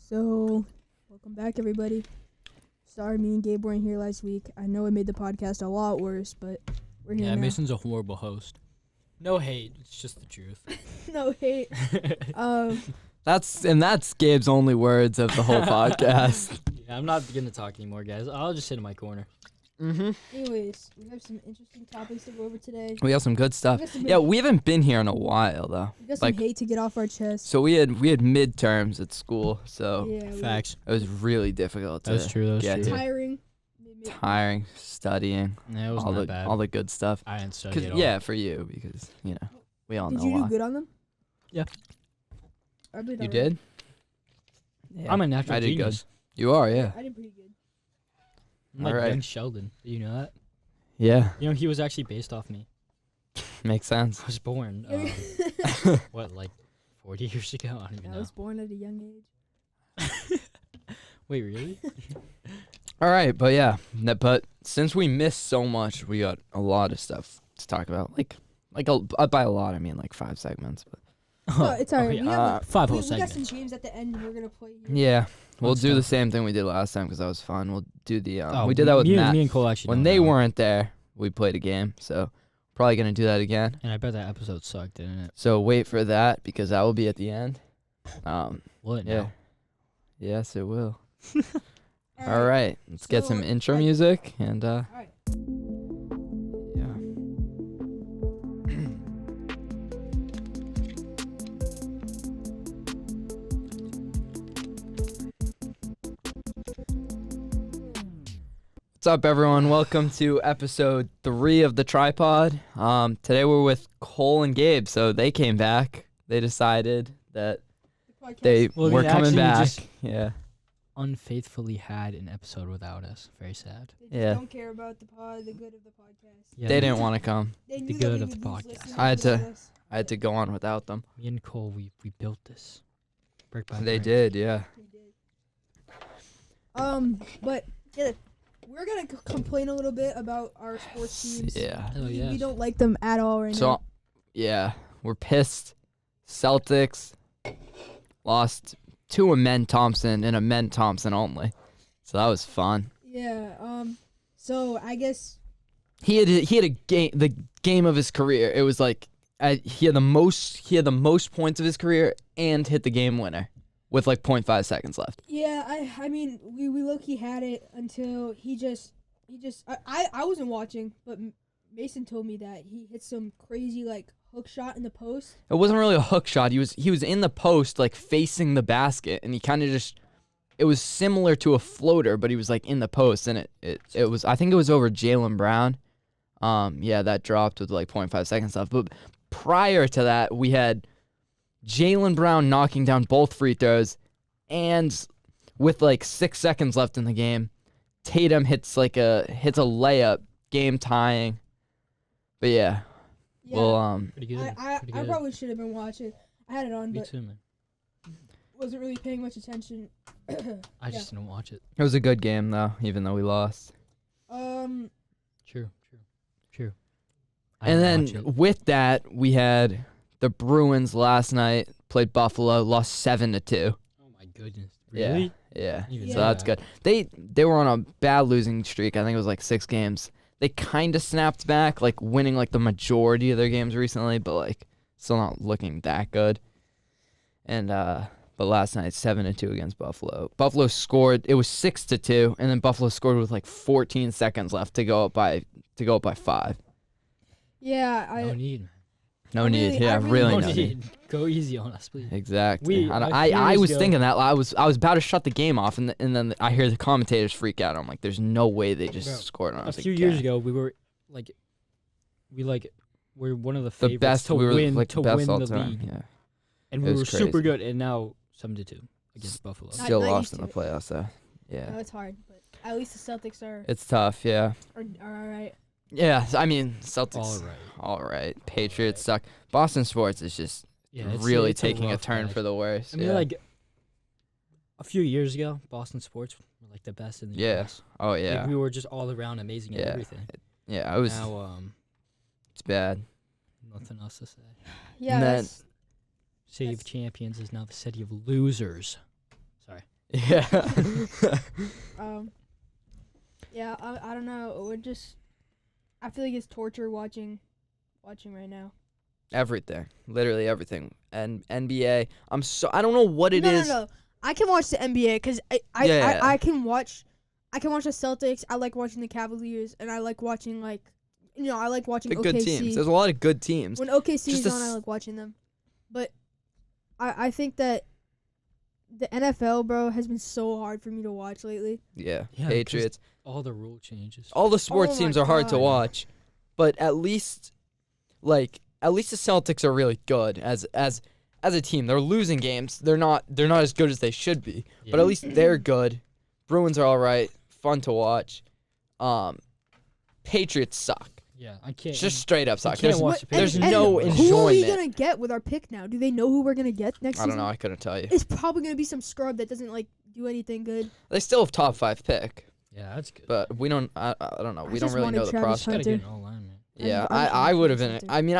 So, welcome back, everybody. Sorry, me and Gabe weren't here last week. I know it made the podcast a lot worse, but we're here Yeah, now. Mason's a horrible host. No hate, it's just the truth. No hate. That's Gabe's only words of the whole podcast. Yeah, I'm not gonna talk anymore, guys. I'll just sit in my corner. Anyways, we have some interesting topics to go over today. We have some good stuff. We got some Yeah, we haven't been here in a while though. We got some hate to get off our chest. So we had midterms at school, so Yeah, Facts. it was really difficult to That's true. get to. tiring. Tiring, studying, Yeah, it wasn't that bad. all the good stuff. I didn't study at all. Yeah, for you because we all Did know you why. do good on them? Yeah. I did. You did? Yeah. I'm a natural I did genius. good. You are, yeah. I did pretty good. I'm like Alright. young Sheldon. Do you know that? Yeah, You know, he was actually based off me. makes sense. I was born, what, like 40 years ago? I don't even I know. was born at a young age. Wait, really? All right, but yeah, but since we missed so much, we got a lot of stuff to talk about. By a lot, I mean like 5 segments. But It's alright. yeah. We have like, 5 whole we got some segments. games at the end we're gonna play. Here. yeah, we'll Fun do the stuff. same thing we did last time because that was fun. We'll do the Oh, we did that with me Matt. me and Cole actually When don't they know. weren't there, we played a game. So probably gonna do that again. And I bet that episode sucked, didn't it? So wait for that because that will be at the end. What? Yeah. No. Yes, it will. All right, let's get some intro music and Alright. yeah. What's up, everyone? Welcome to episode 3 of the Tripod. Today we're with Cole and Gabe, so they came back. They decided that they Well, were they coming actually back. just- Yeah. Unfaithfully had an episode without us. Very sad. They just Yeah. don't care about the good of the podcast. Yeah, They didn't want to come. They The knew that good we of the would lose podcast. listeners I had to- without us. I had to go on without them. Me and Cole, we built this. Brick by They brick. did, yeah. They did. But yeah, we're gonna complain a little bit about our sports teams. Yeah. Hell We yes. don't like them at all right So, now. yeah, we're pissed. Celtics lost to a Men Thompson and a Men Thompson only. So that was fun. Yeah. So I guess He had the game of his career. It was like he had the most points of his career and hit the game winner with like 0.5 seconds left. yeah. I mean we low-key had it until he just I wasn't watching, but Mason told me that he hit some crazy like hook shot in the post. It wasn't really a hook shot. He was in the post like facing the basket and he kind of just it was similar to a floater, but he was like in the post and it was I think it was over Jaylen Brown. Yeah, that dropped with like 0.5 seconds left. But prior to that, we had Jaylen Brown knocking down both free throws, and with like 6 seconds left in the game, Tatum hits a layup, game tying. But yeah, Yeah. well Pretty good. I Pretty good. probably should have been watching. I had it on, Me but too, man. wasn't really paying much attention. I just didn't watch it. it was a good game though, even though we lost. True. I And didn't watch then it. with that, we had the Bruins last night played Buffalo, lost 7-2. Oh my goodness. Yeah. Really? Yeah. Even Yeah. So that's good. They were on a bad losing streak. I think it was like 6 games. They kind of snapped back, like winning like the majority of their games recently, but like still not looking that good. And but last night 7-2 against Buffalo. Buffalo scored. It was 6-2, and then Buffalo scored with like 14 seconds left to go up by 5. Yeah, No need, man. No I need. really- Yeah, I really really no No need. need. Go easy on us, please. Exactly. We- I, a I, few I years was ago- thinking that. I was about to shut the game off, and then I hear the commentators freak out. I'm like, there's no way they just Bro, scored. And I A was few like, years "God." ago, we were one of the The favorites best. to We were win like to the best win all the time. league, Yeah. and It we was were super crazy. good. And now 7-2 against Buffalo. Not- Still not lost used in to the it. playoffs though. Yeah. no, it's hard, but at least the Celtics are It's tough. Yeah. all right. Yeah. I mean, Celtics. All right. All right. Patriots suck. Boston sports is just Yeah, it's- really it's taking a rough turn patch. for the worse. I mean, yeah. like a few years ago, Boston sports were like the best in the Yeah. US. Oh Like, yeah. we were just all around amazing at Yeah. everything. Yeah. I was. Now, It's bad. nothing else to say. Yeah, And then- that's, City of That's- Champions is now the city of losers. Sorry. Yeah. Yeah, I don't know. I feel like it's torture watching right now. Everything. Literally everything. And NBA. I don't know what it is. No. I can watch the NBA because Yeah. I can watch the Celtics. I like watching the Cavaliers, and I like watching I like watching The OKC. good teams. There's a lot of good teams. When OKC Just is on, I like watching them. But I think that the NFL, bro, has been so hard for me to watch lately. Yeah. Yeah, 'cause Patriots. all the rule changes. All the sports Oh my teams are hard to God. watch. But at least the Celtics are really good as a team. They're losing games. They're not as good as they should be. Yeah. But at least they're good. Bruins are all right. Fun to watch. Patriots suck. Yeah, I can't. Just straight up suck. can't There's, watch the there's Patriots. no Who are we enjoyment. gonna get with our pick now? Do they know who we're gonna get next I season? don't know. I couldn't tell you. It's probably gonna be some scrub that doesn't do anything good. They still have top 5 pick, Yeah, that's good. but we don't. I don't know. I We don't just really wanted know the Travis prospect. Gotta Hunter. get an all-line, man. Yeah, I just I wanted would have Travis been. Hunter. I mean,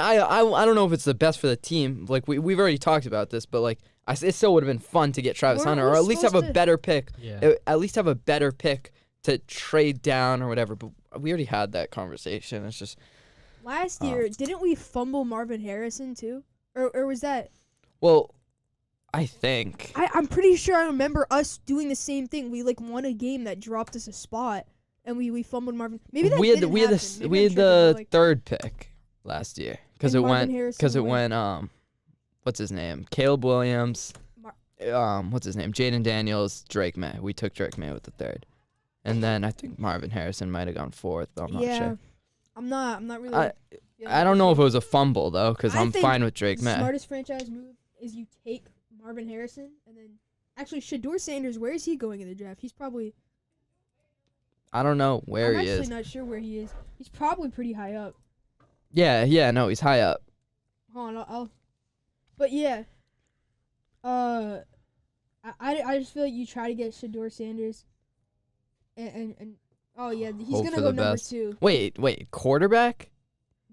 I don't know if it's the best for the team. Like we've already talked about this, but it still would have been fun to get Travis We're- Hunter, we're or at least have a supposed to- better pick. Yeah. At least have a better pick to trade down or whatever. But we already had that conversation. It's just Last year, didn't we fumble Marvin Harrison too? Or was that? well, I think I'm pretty sure I remember us doing the same thing. We won a game that dropped us a spot, and we fumbled Marvin. Maybe that we had didn't we had happen. the Maybe we I'm had tripping, the but, third pick last year because it And Marvin went Harrison what's his name, Caleb Williams, Mar- what's his name, Jaden Daniels, Drake May. We took Drake May with the third, and then I think Marvin Harrison might have gone 4th. I'm not yeah, sure. I'm not really. I don't know if it was a fumble though, because I I'm think fine with Drake The May. smartest franchise move is you take Marvin Harrison and then actually Shador Sanders. Where is he going in the draft? He's probably. I don't know where I'm he actually is. not sure where he is. He's probably pretty high up. Yeah, no, he's high up. Hold on, I'll. But yeah. I just feel like you try to get Shador Sanders, and oh yeah, he's Hope gonna for go the number best. 2. Wait, quarterback?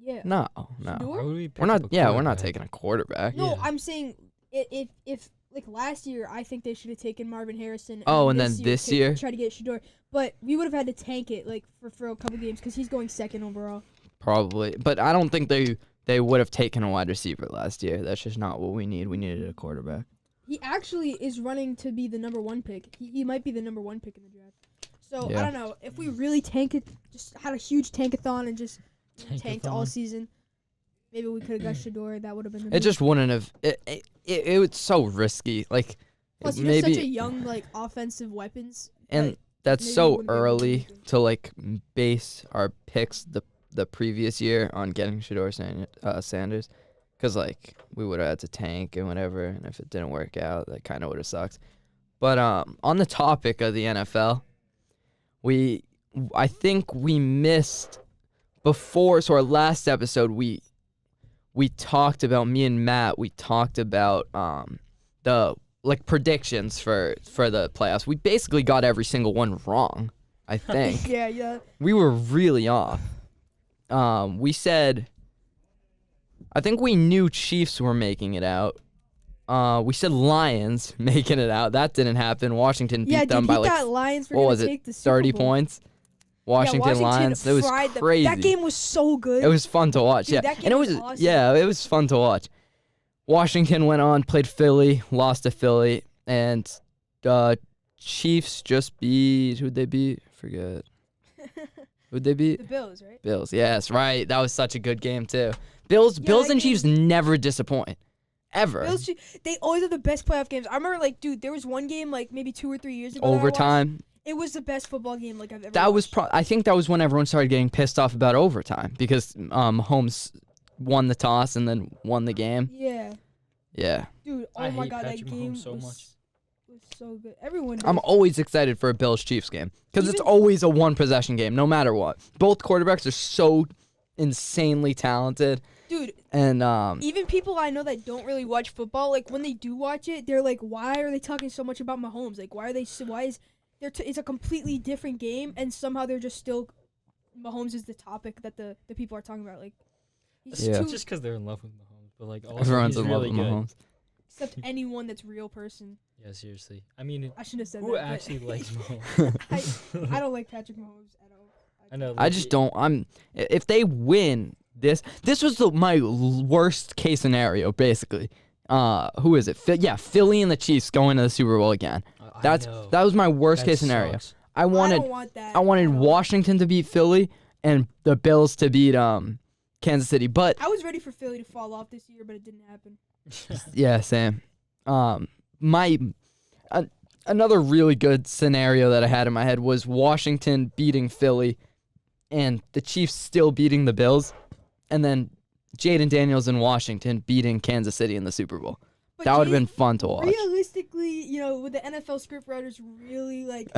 Yeah. No. Shador? Why would we pick We're not. up a Yeah, we're not quarterback? taking a quarterback. No, Yeah. I'm saying if last year, I think they should have taken Marvin Harrison. Oh, and then this year? try to get Shador, but we would have had to tank it for a couple games because he's going 2nd overall. Probably, but I don't think they would have taken a wide receiver last year. That's just not what we need. We needed a quarterback. He actually is running to be the number 1 pick. He might be the number 1 pick in the draft. So Yeah. I don't know if we really tank it, just had a huge tankathon and just tanked all Tankathon. season. Maybe we could have got Shador. That would have been. The It move. just wouldn't have. It was so risky. Like Plus you have maybe such a young offensive weapons. and that that's maybe so we wouldn't be able to do early anything. to base our picks the previous year on getting Shador Sanders, because we would have had to tank and whatever, and if it didn't work out, that kind of would have sucked. But on the topic of the NFL, I think we missed before. So our last episode, we talked about, me and Matt, we talked about the predictions for the playoffs. We basically got every single one wrong, I think. Yeah. We were really off. We said, I think we knew Chiefs were making it out. We said Lions making it out. That didn't happen. Washington beat Yeah, them dude, by he thought Lions were what gonna was take it, the Super 30 Bowl. points. Washington Lions. It was fried crazy. That game was so good. It was fun to watch. Dude, Yeah, that game and it was was awesome. it was fun to watch. Washington went on, played Philly, lost to Philly, and Chiefs just beat, who'd they beat? Forget. Who'd they beat? The Bills, right? Bills. Yes, right. That was such a good game too. Bills that and game- Chiefs never disappoint. Ever. Bills, they always have the best playoff games. I remember, dude, there was one game maybe 2 or 3 years ago. that I watched. Overtime. It was the best football game I've ever. That was watched. I think that was when everyone started getting pissed off about overtime, because Mahomes won the toss and then won the game. Yeah, Yeah. dude. Oh I my hate god, that Patrick game Mahomes so was, much. was so good. Everyone. I'm does. always excited for a Bills Chiefs game, because it's Even- always a one possession game, no matter what. Both quarterbacks are so insanely talented, Dude, and even people I know that don't really watch football, when they do watch it, they're like, "Why are they talking so much about Mahomes? Why are they? Why is it's a completely different game, and somehow they're just still Mahomes is the topic that the people are talking about. He's Yeah. too Just because they're in love with Mahomes, but all everyone's he's in love really with good. Mahomes. except anyone that's real person. Yeah, seriously. I mean, I shouldn't have said who that. actually likes Mahomes? I don't like Patrick Mahomes at all. I know. I just don't. If they win this was my worst case scenario basically. Who is it? Philly and the Chiefs going to the Super Bowl again. That was my worst case scenario. Sucks. I don't want that. I wanted at all. Washington to beat Philly and the Bills to beat Kansas City, but I was ready for Philly to fall off this year, but it didn't happen. yeah, same. Another really good scenario that I had in my head was Washington beating Philly and the Chiefs still beating the Bills, and then Jaden Daniels in Washington beating Kansas City in the Super Bowl. But That would have been fun to watch. Realistically, would the NFL scriptwriters really like?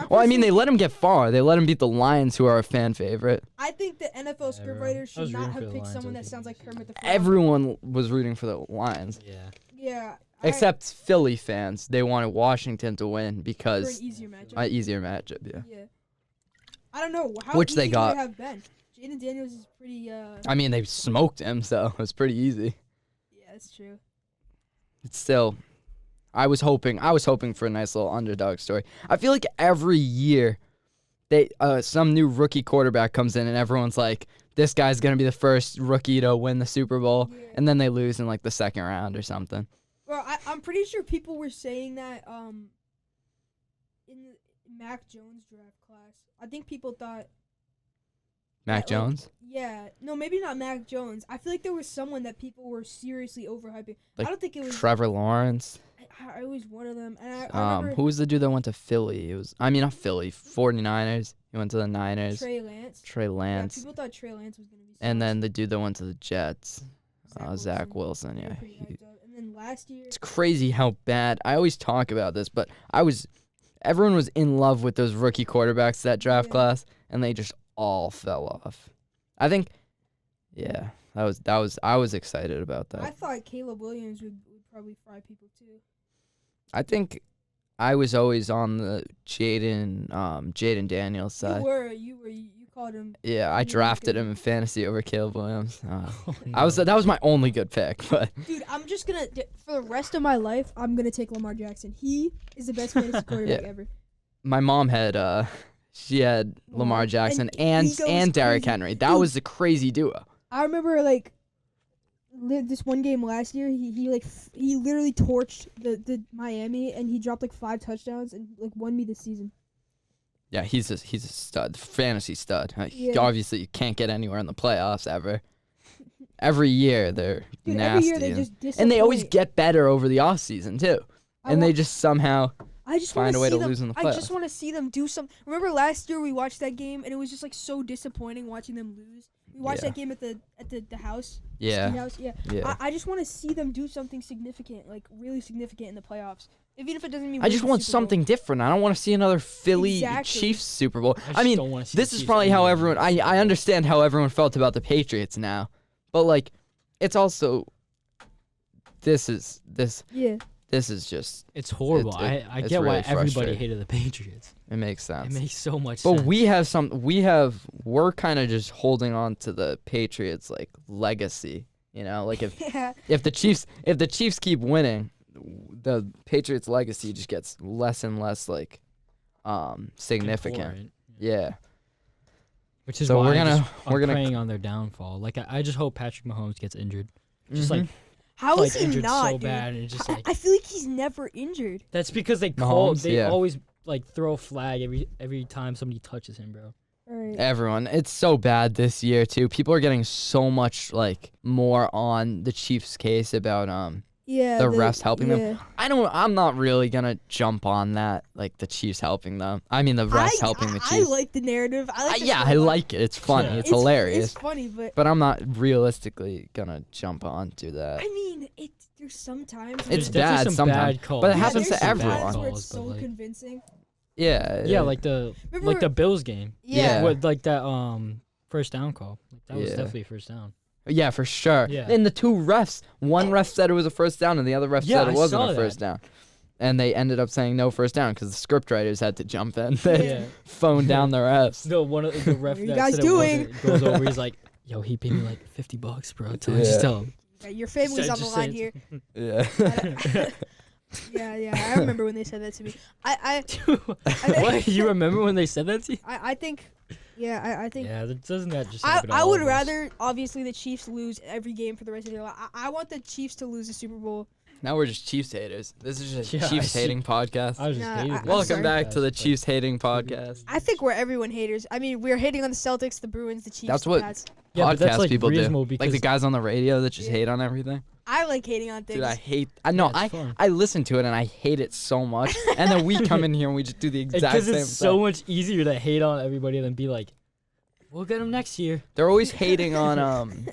Well, I mean, they let him get far. They let him beat the Lions, who are a fan favorite. I think the NFL scriptwriters I should was not rooting for have the picked Lions, someone I that think. sounds like Kermit the Frog. Everyone was rooting for the Lions, Yeah. Yeah. except Philly fans. They wanted Washington to win for an because easier matchup. easier matchup. Yeah. Yeah. I don't know how Which they easy got. would it have been. Jaden Daniels is pretty. I mean, they smoked him, so it was pretty easy. Yeah, that's true. It's still, I was hoping for a nice little underdog story. I feel like every year, some new rookie quarterback comes in and everyone's like, this guy's gonna be the first rookie to win the Super Bowl, Yeah. and then they lose in like the second round or something. Well, I'm pretty sure people were saying that in the Mac Jones draft class. I think people thought. Mac that, like, Jones, Yeah, no, maybe not Mac Jones. I feel like there was someone that people were seriously overhyping. Like I don't think it was. Trevor Lawrence. I was one of them, and I remember Who was the dude that went to Philly? Not Philly, 49ers. He went to the Niners. Trey Lance. Trey Lance. Yeah, people thought Trey Lance was gonna be. And sauce. then the dude that went to the Jets, Zach Wilson. They were Yeah, pretty hyped up. And then last year. it's crazy how bad. I always talk about this, but everyone was in love with those rookie quarterbacks that draft Yeah. class, and they just all fell off. I think, yeah, I was excited about I that. thought Caleb Williams would probably fry people too. I think I was always on the Jaden Daniels side. You called him. Yeah, I you were drafted good. him in fantasy over Caleb Williams. Oh, That was my only good pick, but Dude, I'm just gonna for the rest of my life, I'm gonna take Lamar Jackson. He is the best fantasy quarterback ever. my mom had she had Lamar Wow. Jackson And he and goes Derrick crazy. Henry. That Dude. was the crazy duo. I remember this one game last year. He literally torched the Miami, and he dropped like 5 touchdowns and like won me this season. Yeah, he's a stud, fantasy stud. Yeah. Obviously, you can't get anywhere in the playoffs ever. Every year they're Dude, nasty, every year they just and they always disappoint. get better over the offseason too. I And they want- just somehow I just find wanna a way see to them, lose in the I just playoffs. want to see them do something. Remember last year we watched that game and it was just like so disappointing watching them lose. We watched Yeah. that game at the house. Yeah. Street house. Yeah. Yeah. I just want to see them do something significant, like really significant in the playoffs. Even if it doesn't mean I just win the want Super Bowl. something different. I don't want to see another Philly Exactly. Chiefs Super Bowl. I I mean, don't wanna see this the is Chiefs probably how anywhere. everyone. I understand how everyone felt about the Patriots now, but like, it's also. This is Yeah. just. It's horrible. It's I it's get why really everybody frustrating. hated the Patriots. It makes sense. It makes so much But sense. we're kind of just holding on to the Patriots like legacy, like Yeah. if the Chiefs keep winning, the Patriots legacy just gets less and less like significant. Important. Yeah. Which is So why we're gonna- I'm we're gonna- praying on their downfall. Like I just hope Patrick Mahomes gets injured. Just Mhm. like How is he injured not, so dude? bad, and it's just like I feel like he's never injured. that's because they Mahomes, yeah. always like throw a flag every time somebody touches him, bro. Right. Everyone, it's so bad this year too. People are getting so much like more on the Chiefs case about Yeah. the refs helping them. yeah. I'm not really gonna jump on that, like the Chiefs helping them. I mean the refs helping the I Chiefs. like the narrative. I like the Yeah, I storyline. like it. It's funny. Yeah. It's hilarious. It's funny, but But I'm not realistically gonna jump onto that. I mean, there's sometimes It's There's bad definitely some sometimes, bad calls. but it Yeah, happens there's to some everyone. times where Calls, it's but, so like- convincing. Yeah. Yeah, like the Remember, Bills game. Yeah. With like that first down call. Like, that was Yeah. definitely a first down. Yeah, for sure. Yeah. And the two refs, one ref said it was a first down, and the other ref Yeah, said it I wasn't saw a first down. And they ended up saying no first down because the script writers had to jump in. They Yeah. phoned down the refs. No, one of the ref What are you that guys said doing? it wasn't goes over. He's like, "Yo, he paid me like $50, bro. Yeah. Just tell him." Yeah, your family's on the line here. Yeah. Yeah. I remember when they said that to me. What? You remember when they said that to you? I think. Yeah, I think. Yeah, doesn't that just happen to I all would of us? rather, obviously, the Chiefs lose every game for the rest of their life. I want the Chiefs to lose the Super Bowl. Now we're just Chiefs haters. This is just Yeah, Chiefs hating podcast. I was just Nah, hating I'm that. Welcome sorry. back to the But- Chiefs hating podcast. I think we're everyone haters. I mean, we're hating on the Celtics, the Bruins, the Chiefs, That's the what- Pats. Yeah, but that's Podcast like people reasonable do. because Like the guys on the radio that just Yeah. hate on everything. I like hating on things. Dude, I hate. I know. Yeah, it's fun. I listen to it and I hate it so much. And then we come in here and we just do the exact because same it's thing. so much easier to hate on everybody than be like, we'll get them next year. They're always hating on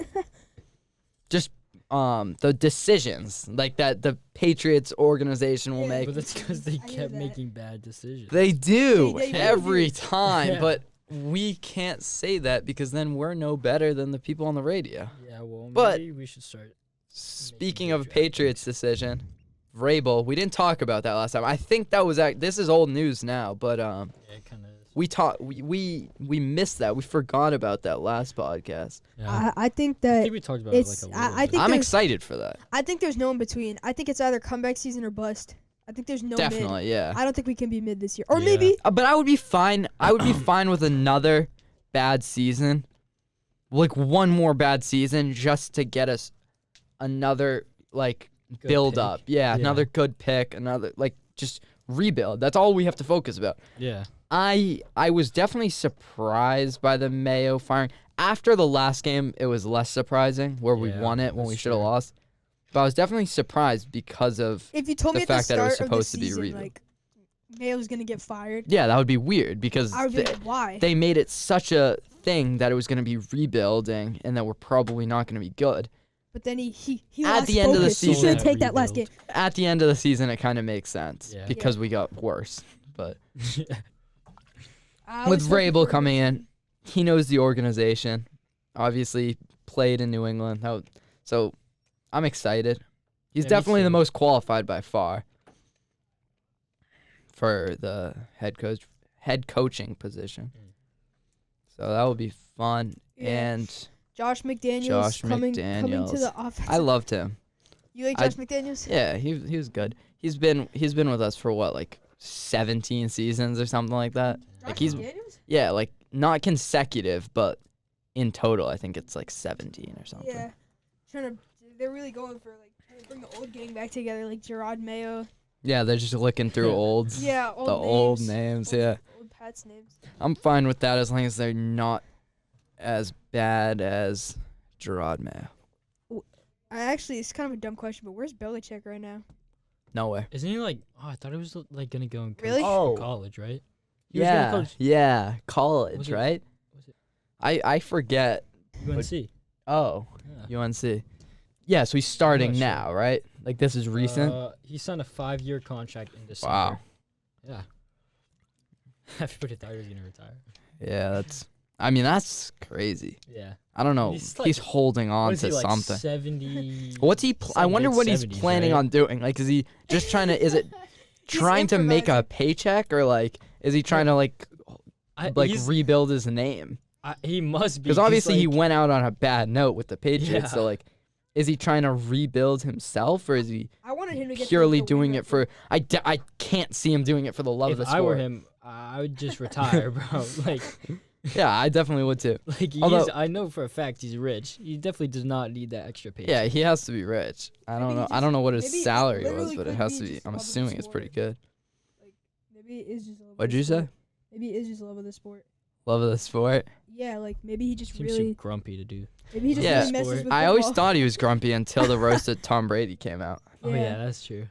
just the decisions like that the Patriots organization will Yeah, make. But that's because they I hear kept that. making bad decisions. They do They really every do. time, Yeah. but we can't say that because then we're no better than the people on the radio. Yeah, well, But- maybe we should start. Speaking of Patriot Patriots decision, Vrabel, we didn't talk about that last time. I think that was this is old news now, but Yeah, kind of. we missed that. We forgot about that last podcast. Yeah. I think I that think we talked about it it's- like a little I bit. think I'm there's- excited for that. I think there's no in between. I think it's either comeback season or bust. I think there's no mid. Definitely, yeah. I don't think we can be mid this year. Or Yeah. maybe But I would be fine. I would be fine with another bad season, like one more bad season, just to get us another like Good build pick. up. Yeah, Yeah. another good pick, another like just rebuild. That's all we have to focus about. Yeah. I was definitely surprised by the Mayo firing. After the last game, it was less surprising where we Yeah, won it when we that's should have true. lost. But I was definitely surprised because of if you told the me at the fact that it was start of the supposed to be season, rebuild. like Mayo's gonna get fired, yeah, that would be weird because I would be like, why? they made it such a thing that it was going to be rebuilding and that we're probably not going to be good. But then he At lost the end of the focus. He season- should take that last game. Rebuild. At the end of the season, it kind of makes sense Yeah. because we got worse. But I with was hoping Vrabel for- coming in, he knows the organization. Obviously, played in New England. So I'm excited. He's Yeah, me definitely the too. most qualified by far for the head coaching position. Mm. So that will be fun. Yeah. And Josh McDaniels Josh coming to McDaniels. the offense. I loved him. You like I- Josh McDaniels? Yeah, he was good. He's been with us for what, like 17 seasons or something like that. Like he's McDaniels? yeah, like not consecutive, but in total I think it's like 17 or something. Yeah. They're really going for like trying to bring the old gang back together, like Gerard Mayo. Yeah, they're just looking through olds. Yeah, old The names. old names, yeah. Old Pat's names. I'm fine with that as long as they're not as bad as Gerard Mayo. It's kind of a dumb question, but where's Belichick right now? Nowhere. Isn't he like? Oh, I thought he was like gonna go and coach Really? Oh. college, right? He was gonna coach Yeah, college, Was it- right? was it I forget. UNC. Oh, Yeah. UNC. Yeah, so he's starting not sure. now, right? Like this is recent. He signed a 5-year contract in December. Wow. Yeah. Everybody thought he was gonna retire. Yeah, that's crazy. Yeah. I don't know. He's He's, like- holding on What is to he, like something. 70? What's he? I wonder what he's mid-70s, planning right? on doing. Like, is he just trying to? Is it He's trying to make a improvising. paycheck, or like, is he trying to like He's- rebuild his name? he must be. Because obviously he like, went out on a bad note with the Patriots. So Yeah. like, is he trying to rebuild himself, or is he I wanted him to get purely the doing win it for? I can't see him doing it for the love If of the I sport. were him, I would just retire, bro. Like, Yeah, I definitely would too. Although- I know for a fact he's rich. He definitely does not need that extra paycheck. Yeah, he has to be rich. I Maybe don't he know. I just- don't know what his maybe he salary was, literally but it could has be to be. just I'm love of the assuming it's pretty sport. good. Maybe it is just love of What'd the you say? sport. Maybe it is just love of the sport. Love of the sport. Yeah, like maybe he just Seems really, too grumpy to do. maybe he just Yeah. really messes with I always football. thought he was grumpy until the roast of Tom Brady came out. Oh Yeah. yeah, that's true.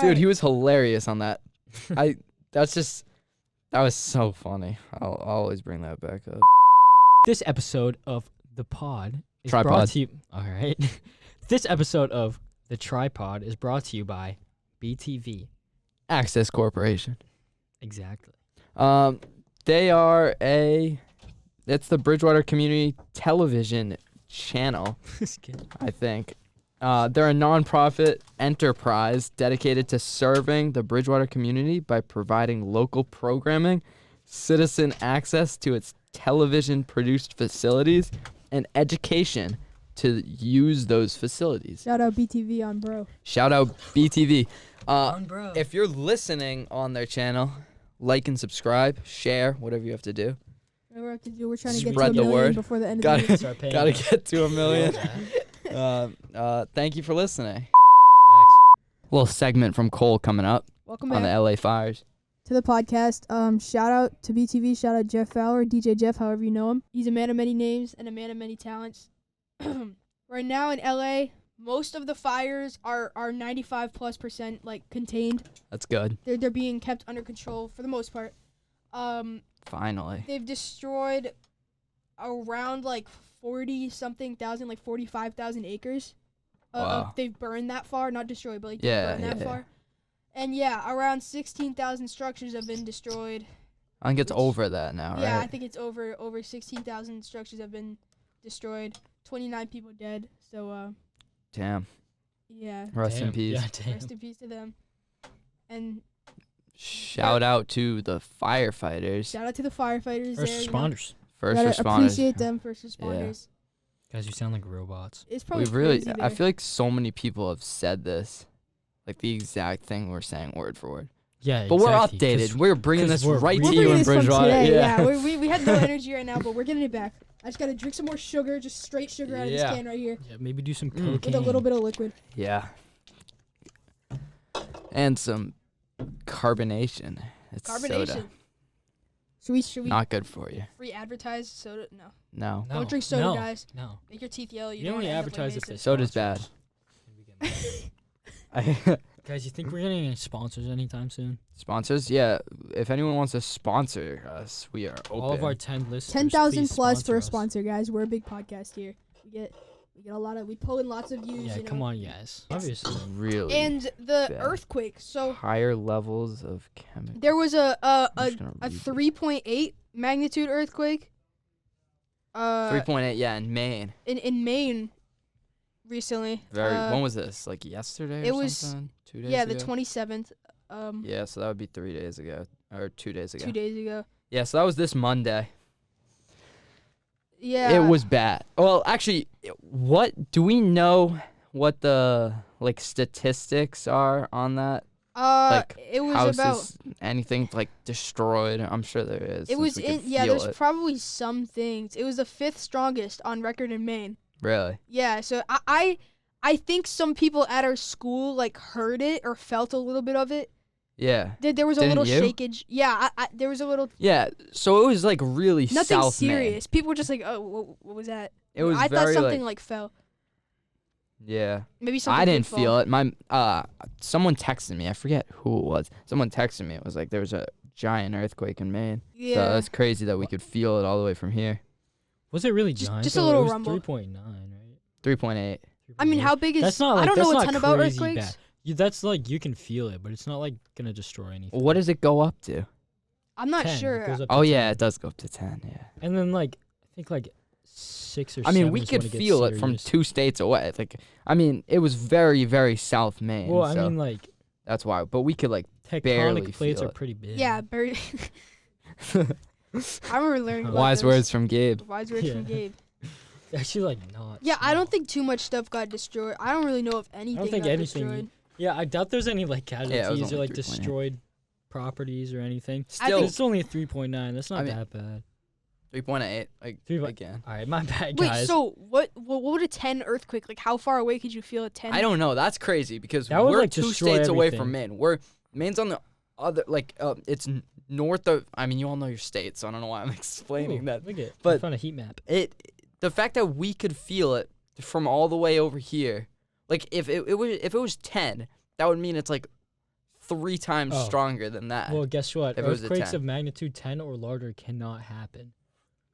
Dude, he was hilarious on that. That was so funny. I'll always bring that back up. This episode of the pod is Tripod. brought to you. All right. This episode of the Tripod is brought to you by BTV. Access Corporation. Exactly. They are it's the Bridgewater Community Television channel, Just kidding. I think. They're a nonprofit enterprise dedicated to serving the Bridgewater community by providing local programming, citizen access to its television-produced facilities, and education to use those facilities. Shout out BTV on bro. Shout out BTV. Bro. If you're listening on their channel, like and subscribe, share, whatever you have to do. Whatever we have to do, we're trying to get to Spread a the million word. before the end of the year. Start paying Gotta us. get to 1 million. Facts. Thank you for listening. Little segment from Cole coming up Welcome on the back LA Fires. to the podcast. Shout out to BTV. Shout out Jeff Fowler, DJ Jeff, however you know him. He's a man of many names and a man of many talents. Right now in LA, most of the fires are 95+% like contained. That's good. They're being kept under control for the most part. Finally. They've destroyed around like 40-something thousand, like 45,000 acres. Wow. They've burned that far, not destroyed, but like they've Yeah, burned that yeah. far. And yeah, around 16,000 structures have been destroyed. I think it's Which- over that now, Yeah, I right? think it's over 16,000 structures have been destroyed. 29 people dead. So Damn. yeah, Rest in Damn. peace. Yeah, damn. rest in peace to them. And Shout out to the firefighters. shout out to the firefighters First there. responders. First Gotta responders. appreciate them, first responders. Guys, you sound like robots. It's probably We've really, crazy I there. feel like so many people have said this, like the exact thing we're saying word for word. Yeah, But exactly, we're 'cause updated. We're bringing 'cause this we're right We're to really you bringing in this from Bridgewater. today. Yeah. We had no energy right now, but we're getting it back. I just gotta drink some more sugar, just straight sugar out of this Yeah. can right here Yeah, maybe do some Mm. cocaine. with a little bit of liquid. Yeah. And some carbonation. It's Carbonation. soda. Should we Not good for you. free advertise soda? No. No. No, Don't drink soda, no, guys. No. Make your teeth yellow. You don't know when wanna you end up like advertise if Mason. it's Soda's bad. Guys, you think we're getting any sponsors anytime soon? Sponsors? Yeah. If anyone wants to sponsor us, we are open. All of our 10 listeners. 10,000 please plus for a us. sponsor, guys. We're a big podcast here. We get a lot of. We pull in lots of views. Yeah, you know. come on, guys. Obviously. Really And the bad. earthquake. So higher levels of chemicals. there was a I'm just gonna read it. 3.8 magnitude earthquake. 3.8, yeah, in Maine. In Maine recently. When was this? Like yesterday or it was- something? 2 days Yeah, ago? the 27th. Yeah, so that would be 3 days ago. Or 2 days ago. 2 days ago. Yeah, so that was this Monday. Yeah. It was bad. Well, actually, what do we know what the like statistics are on that? like, it was Houses, about. anything like destroyed? I'm sure there is. It since was we could in. Yeah, feel there's it. probably some things. It was the 5th strongest on record in Maine. Really? Yeah, so I think some people at our school like heard it or felt a little bit of it. Yeah. There was a Didn't little you? shakeage. Yeah, there was a little Yeah. So it was like really nothing South Maine. serious. People were just like, "Oh, what was that?" It was I very thought something like fell. yeah. Maybe something. I did didn't fall. feel it. My someone texted me. I forget who it was. Someone texted me. It was like there was a giant earthquake in Maine. Yeah. So that's crazy that we could feel it all the way from here. Was it really Just- giant? just a though? little It was rumble. 3.9, right? 3.8. I mean, 3.8. how big is? That's not I like don't know a that's ton not about crazy earthquakes. bad. That's like you can feel it, but it's not like gonna destroy anything. What does it go up to? I'm not 10, it sure. goes up to Oh yeah, 10. it does go up to 10. Yeah. And then like I think like 6 or I 7. mean, we is could when it gets feel it from serious. 2 states away. Like, I mean, it was very, very South Maine. Well, I so mean, like that's why. But we could like barely tectonic plates feel are it. pretty big. Yeah, very. I remember learning about wise this. words from Gabe. Wise words from Yeah. Gabe. Actually, like not. Yeah, I don't small. think too much stuff got destroyed. I don't really know if anything think got anything- destroyed. Yeah, I doubt there's any like it was casualties or only like 3.8. destroyed properties or anything. Still, It's only a 3.9. That's not I mean, that bad. 3.8. Like 3 point- again. All right, my bad, Wait, guys. so what would a 10 earthquake, like how far away could you feel a 10? I don't know. That's crazy because That would, we're like, 2 destroy states away everything. from Maine. Maine's on the other it's north of. I mean, you all know your state, so I don't know why I'm explaining Ooh, that. Look at. but- I found a heat map. The fact that we could feel it from all the way over here, like if it was 10, that would mean it's like 3 times Oh. stronger than that. Well, guess what? if it was a Earthquakes 10. of magnitude 10 or larger cannot happen.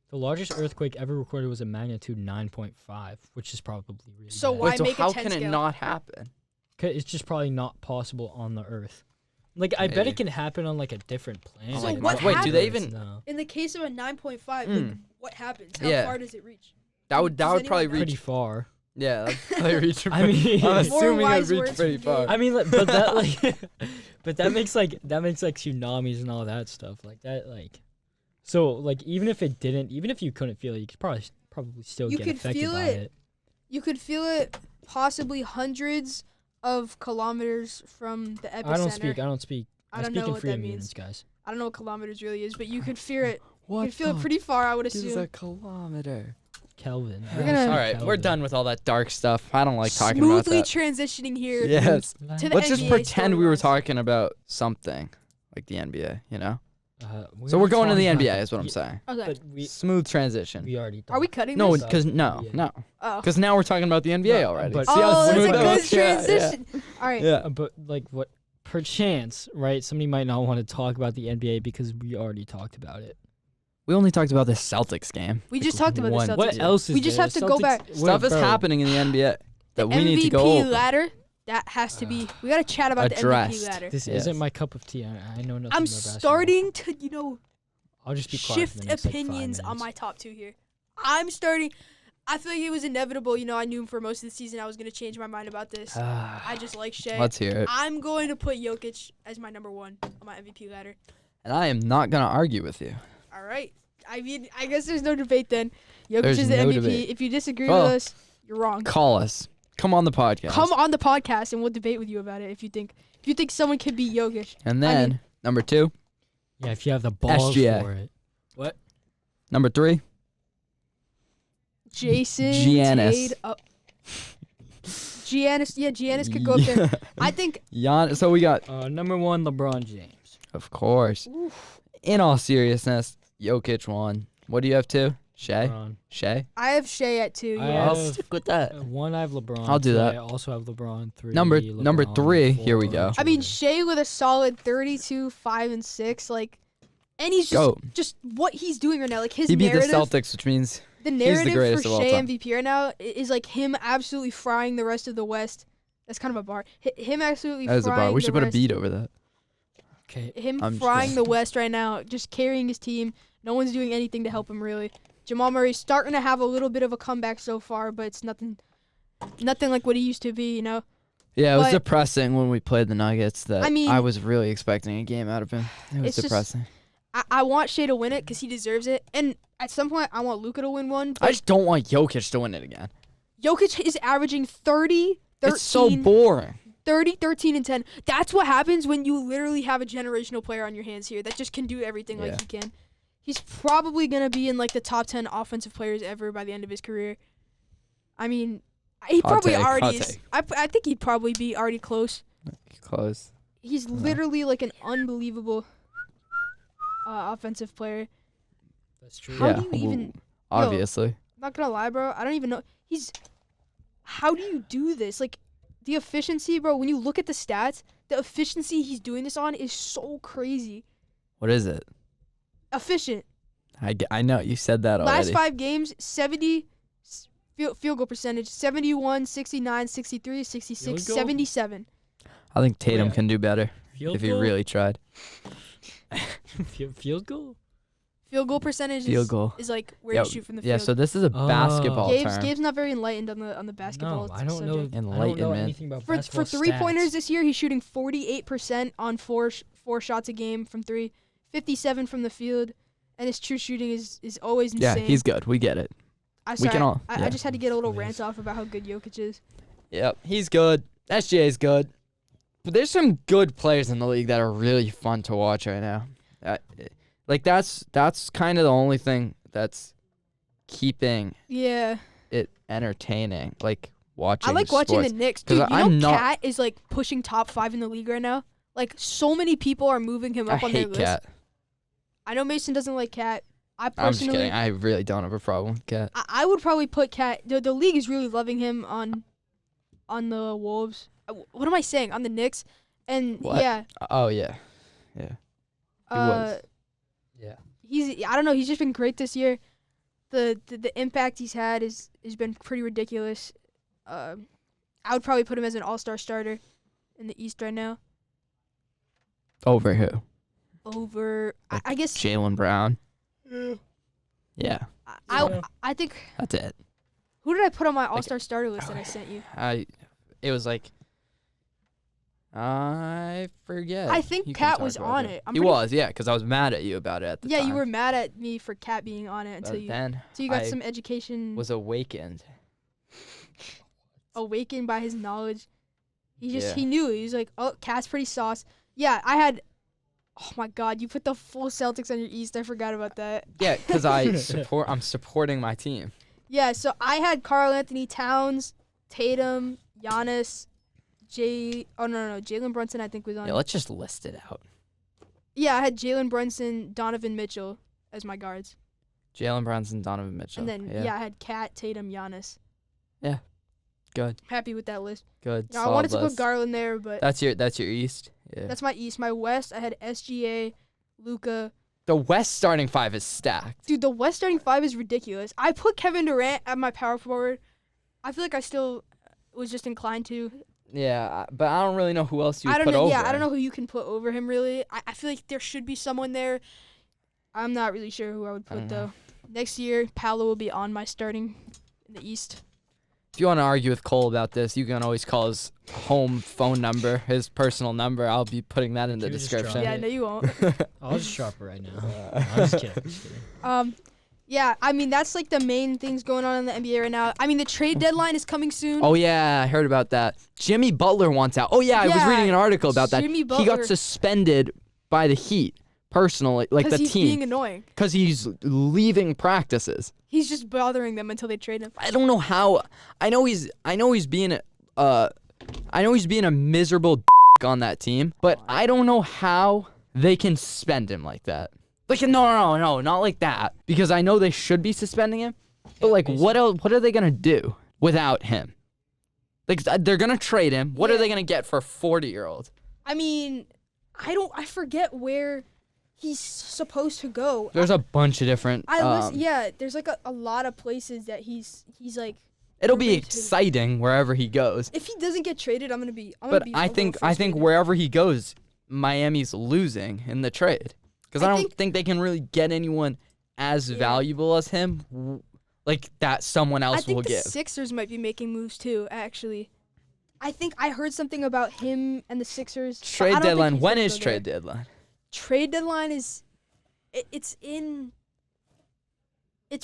The largest earthquake ever recorded was a magnitude 9.5, which is probably really So bad. why Wait, so make a how 10 can it scale? not happen? 'Cause it's just probably not possible on the Earth. Like, I bet Maybe. it can happen on like a different planet. So what Not wait, do on they Earth, even- No. In the case of a 9.5, Mm. like, what happens? How Yeah. far does it reach? That would Does probably anyone know? Pretty reach. far. Yeah, that'd probably reach. I mean, I'm More assuming wise it'd reach words pretty from far. Gabe. I mean, like, but that like, but that makes like tsunamis and all that stuff like that. Like, so like even if you couldn't feel it, you could probably still You get could affected feel by it. it. You could feel it possibly hundreds of kilometers from the epicenter. I don't speak. I don't speak know in what that freedom means. units, guys. I don't know what kilometers really is, but you could feel it. You What could feel it pretty far, I would is assume. a kilometer? Kelvin. We're gonna- All right, we're done with all that dark stuff. I don't like talking Smoothly about that. transitioning here. Yes. To the Let's just NBA pretend we were storylines. talking about something like the NBA, you know? We So we're already going to the talked NBA about is what I'm yeah, saying. Okay. But we Smooth transition. already. Are we talked. cutting No, this? because no, Yeah. no. Oh. Because now we're talking about the NBA No, already. but- See how Oh, that's smooth a that good was? Yeah, transition. All right. Yeah. But like what? Perchance, right? Somebody might not want to talk about the NBA because we already talked about it. We only talked about the Celtics game. We just talked about the one. Celtics. What else is We just there? have to go Celtics- back. Wait, Stuff is bro. happening in the NBA that we need to MVP go over. ladder, that has to be. We got to chat about Addressed. the MVP ladder. This Yes. isn't my cup of tea. I know nothing. I'm about basketball. starting to, I'll just be quiet for shift the next, like, 5 opinions on minutes. my top two here. I feel like it was inevitable. I knew for most of the season I was going to change my mind about this. I just like Shea. Let's hear it. I'm going to put Jokic as my number one on my MVP ladder. And I am not going to argue with you. All right. I mean, I guess there's no debate then. Jokic There's is the no MVP. debate. If you disagree Oh. with us, you're wrong. Call us. Come on the podcast. Come on the podcast and we'll debate with you about it if you think someone could beat Jokic. And then, number 2, Yeah, if you have the balls SGA. for it. What? number 3, Jason Giannis. Tate. Giannis could go up there. I think So we got, Number 1, LeBron James. of course, in all seriousness, Jokic won. What do you have 2? Shea? LeBron. Shea? I have Shea at 2. I Yeah. I'll have- stick with that. 1, I have LeBron. I'll do 2, that. I also have LeBron. 3, Number LeBron, 3, here we 4, go. I mean, Jordan. Shea with a solid 32, 5, and 6. Like, and he's Go. just what he's doing right now. Like his He beat the narrative. Celtics, which means The the narrative greatest for of all Shea time. MVP right now is like him absolutely frying the rest of the West. That's kind of a bar. Him absolutely that is a frying bar. We the should put a rest- beat over that. Okay. Him I'm just frying kidding. the West right now, just carrying his team. No one's doing anything to help him really. Jamal Murray's starting to have a little bit of a comeback so far, but it's nothing like what he used to be. Yeah, it was But- depressing when we played the Nuggets. That I mean- I was really expecting a game out of him. It was It's just- depressing. I want Shea to win it because he deserves it, and at some point I want Luka to win one. I But just don't want Jokic to win it again. Jokic is averaging 30, 13, It's so boring. 30, 13, and 10. That's what happens when you literally have a generational player on your hands here that just can do everything Yeah. like he can. He's probably going to be in like the top 10 offensive players ever by the end of his career. I mean, he Hot probably take, already hot is. take. I think he'd probably be already close. Close. He's literally like an unbelievable offensive player. That's true. How yeah, do you even... obviously. I'm not going to lie, bro. I don't even know. How do you do this? Like, the efficiency, bro, when you look at the stats, the efficiency he's doing this on is so crazy. What is it? Efficient. I know you said that Last already. 5 games, 70 field goal percentage, 71, 69, 63, 66, Field goal? 77. I think Tatum Yeah. can do better Field if he goal? really tried. Field goal? Field goal percentage Field goal. is like where Yeah, you shoot from the Yeah, field. so this is a Oh. basketball Gabe's term. not very enlightened on the basketball No, I don't know. subject. I don't know Enlightenment. anything about For basketball 3-pointers stats. this year, he's shooting 48% on four shots a game from 3, 57 from the field, and his true shooting is always Yeah, insane. he's good. We get it. I we can all- I yeah. just had to get a little Please. rant off about how good Jokic is. Yep, he's good. SGA is good. But there's some good players in the league that are really fun to watch right now. Like that's kind of the only thing that's keeping Yeah. it entertaining. Like watching. I like watching sports. the Knicks. 'Cause Dude, you I'm know not- Cat is like pushing top 5 in the league right now. Like so many people are moving him I up on their hate list. Cat. I know Mason doesn't like Cat. I I'm just personally, kidding. I really don't have a problem with Cat. I would probably put Cat. The league is really loving him on the Wolves. What am I saying? On the Knicks, and What? yeah, Oh yeah, yeah. was. Yeah. I don't know. He's just been great this year. The impact he's had has been pretty ridiculous. I would probably put him as an all-star starter in the East right now. Over who? Over, Like I guess. Jaylen Brown. Yeah, I think. that's it. Who did I put on my all-star starter list that I sent you? It was like. I forget. I think You can Kat talk was about on it. it. I'm He pretty- was, yeah, because I was mad at you about it at the Yeah, time. you were mad at me for Cat being on it But until you then got I some education. was awakened. awakened by his knowledge. Yeah. He knew. He was like, oh, Cat's pretty sauce. Yeah, I had. Oh my God, you put the full Celtics on your East. I forgot about that. Yeah, because I'm supporting my team. Yeah, so I had Karl Anthony Towns, Tatum, Giannis, Jalen Brunson I think was on. Yeah, let's just list it out. Yeah, I had Jalen Brunson, Donovan Mitchell as my guards. Jalen Brunson, Donovan Mitchell. And then, I had Cat, Tatum, Giannis. Yeah, good. Happy with that list. Good. I wanted to put Garland there, but That's your East. Yeah. that's my East. My West, I had SGA, Luka. The West starting five is stacked. Dude, the West starting five is ridiculous. I put Kevin Durant at my power forward. I feel like I still was just inclined to. Yeah, but I don't really know who else you would I don't put know. over. Yeah, I don't know who you can put over him really. I feel like there should be someone there. I'm not really sure who I would put though. Next year, Paolo will be on my starting in the East. If you want to argue with Cole about this, you can always call his home phone number, his personal number. I'll be putting that in the Can we just description. Yeah, no, you won't. I'll just drop it right now. I'm just kidding. Yeah, I mean that's like the main things going on in the NBA right now. I mean the trade deadline is coming soon. Oh yeah, I heard about that. Jimmy Butler wants out. Oh yeah, I was reading an article about that. Jimmy He got Butler. suspended by the Heat personally, like the he's team, being annoying. because he's leaving practices. He's just bothering them until they trade him. I don't know how. I know he's being a miserable on that team, but I don't know how they can suspend him like that. Like no, not like that. Because I know they should be suspending him, but like what else? What are they gonna do without him? Like they're gonna trade him. What are they gonna get for a 40-year-old? I mean, I forget where he's supposed to go. There's a bunch of different. There's like a lot of places that he's like. It'll be related. exciting wherever he goes. If he doesn't get traded, I'm gonna be. But I think wherever he goes, Miami's losing in the trade. Because I don't think they can really get anyone as valuable as him, like that someone else will give. I think the Sixers might be making moves too, actually. I think I heard something about him and the Sixers. Trade deadline. When is trade deadline? Trade deadline is, it's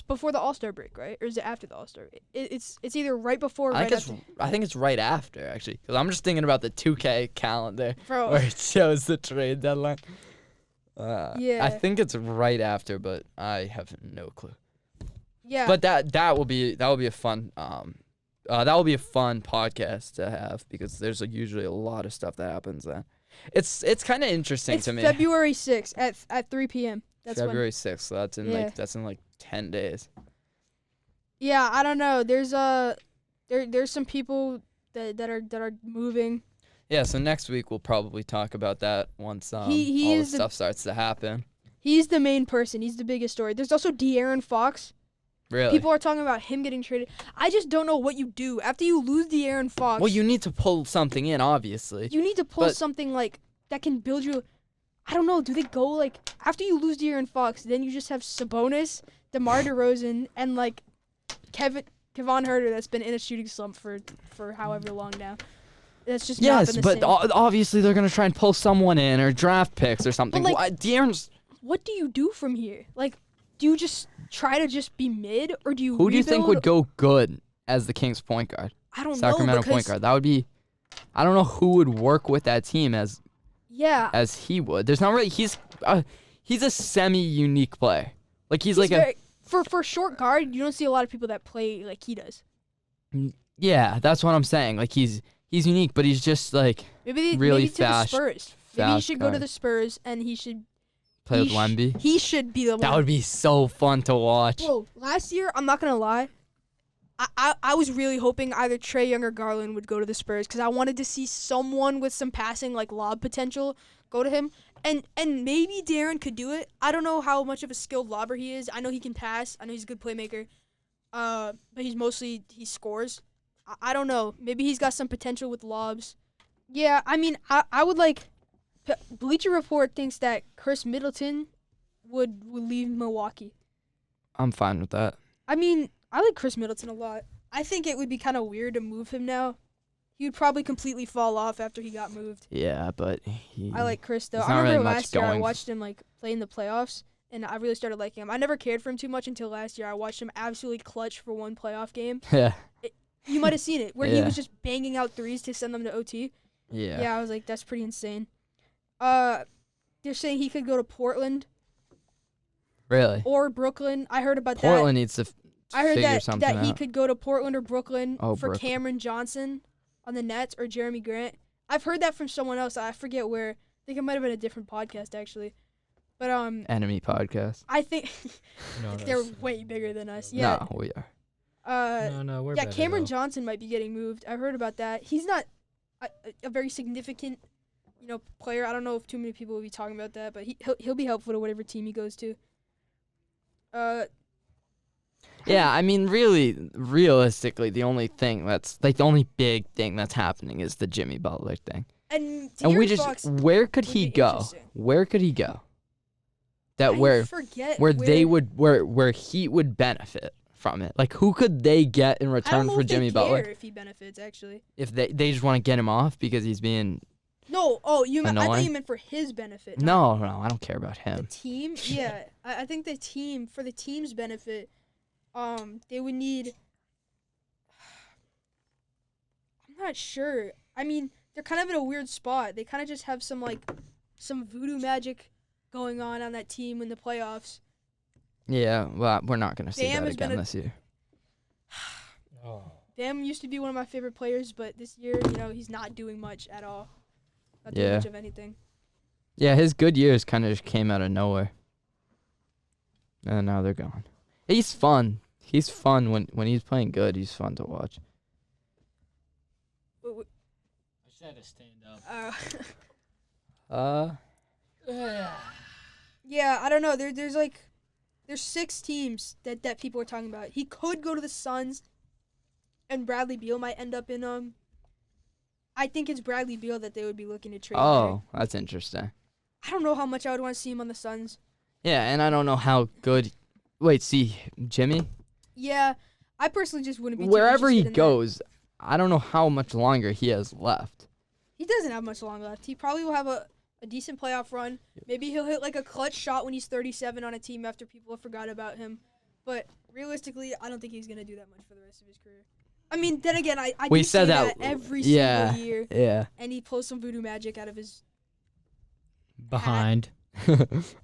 before the All-Star break, right? Or is it after the All-Star? It's either right before or right after. I think it's right after, actually. Because I'm just thinking about the 2K calendar Bro. where it shows the trade deadline. Yeah. I think it's right after, but I have no clue. Yeah. But that will be a fun podcast to have, because there's usually a lot of stuff that happens then. It's kind of interesting to me. It's February 6th at 3 p.m. That's February 6th. So that's in 10 days. Yeah, I don't know. There's there's some people that are moving. Yeah, so next week we'll probably talk about that once all He the is stuff starts to happen. He's the main person. He's the biggest story. There's also De'Aaron Fox. Really? People are talking about him getting traded. I just don't know what you do after you lose De'Aaron Fox. Well, you need to pull something in, obviously. You need to pull something like that can build you. I don't know. Do they go like after you lose De'Aaron Fox, then you just have Sabonis, DeMar DeRozan, and like Kevin Huerter that's been in a shooting slump for however long now. That's just not been the same. Obviously they're gonna try and pull someone in or draft picks or something. But, like, De'Aaron's. What do you do from here? Like, do you just try to just be mid, or do you? Who do you think rebuild? would go good as the Kings point guard? I don't know. Sacramento point guard. That would be. I don't know who would work with that team as he would. There's not really. He's a semi-unique player. Like he's like very, for short guard. You don't see a lot of people that play like he does. Yeah, that's what I'm saying. Like he's unique, but he's just like really fast. To the Spurs. Maybe he should go to the Spurs and he should play with Wemby. He should be the one. That would be so fun to watch. Bro, last year, I'm not gonna lie, I was really hoping either Trae Young or Garland would go to the Spurs because I wanted to see someone with some passing like lob potential go to him. And maybe De'Aaron could do it. I don't know how much of a skilled lobber he is. I know he can pass. I know he's a good playmaker. But he scores. I don't know. Maybe he's got some potential with lobs. Yeah, I mean, I would like. Bleacher Report thinks that Chris Middleton would leave Milwaukee. I'm fine with that. I mean, I like Chris Middleton a lot. I think it would be kind of weird to move him now. He would probably completely fall off after he got moved. Yeah, but I like Chris though. I remember really last year I watched him like play in the playoffs, and I really started liking him. I never cared for him too much until last year. I watched him absolutely clutch for one playoff game. Yeah. You might have seen it where he Yeah. was just banging out threes to send them to OT. Yeah. Yeah, I was like, that's pretty insane. They're saying he could go to Portland Really? or Brooklyn. I heard about Portland that. needs to I heard figure that something he out. could go to Portland or Brooklyn Oh, for Brooklyn. Cameron Johnson on the Nets or Jeremy Grant. I've heard that from someone else. I forget where. I think it might have been a different podcast actually. But Enemy podcast. I think No, they're that's- way bigger than us. Yeah. No, we are. no, we're Yeah, better, Cameron though. Johnson might be getting moved. I heard about that. He's not a very significant, player. I don't know if too many people will be talking about that, but he'll be helpful to whatever team he goes to. Yeah, I mean, really, realistically, the only thing that's like the only big thing that's happening is the Jimmy Butler thing. And And we De'Aaron just, Fox, where could would he be go? interesting. Where could he go? That I forget where they would where he would benefit from it. Like who could they get in I don't return know for if they Jimmy care Butler? if he benefits actually. If they just want to get him off because he's being No, I thought you Annoying? meant for his benefit. not no, I don't care about The him. team, yeah. I think the team, for the team's benefit, they would need. I'm not sure. I mean, they're kind of in a weird spot. They kind of just have some voodoo magic going on that team in the playoffs. Yeah, well, we're not gonna see Bam that has been again a- this year. Oh. Bam used to be one of my favorite players, but this year, he's not doing much at all. Not doing Yeah. much of anything. Yeah, his good years kind of just came out of nowhere. And now they're gone. He's fun. He's fun when he's playing good. He's fun to watch. W- w- I just had to stand up. Yeah, I don't know. There's 6 teams that people are talking about. He could go to the Suns, and Bradley Beal might end up in I think it's Bradley Beal that they would be looking to trade. Oh, that's interesting. I don't know how much I would want to see him on the Suns. Yeah, and I don't know how good. Wait, see, Jimmy? Yeah, I personally just wouldn't be. too Wherever he interested in that. goes, I don't know how much longer he has left. He doesn't have much longer left. He probably will have a decent playoff run. Maybe he'll hit like a clutch shot when he's 37 on a team after people have forgot about him. But realistically, I don't think he's gonna do that much for the rest of his career. I mean, then again, I We do said say that- every yeah. single year, Yeah. and he pulls some voodoo magic out of his Behind.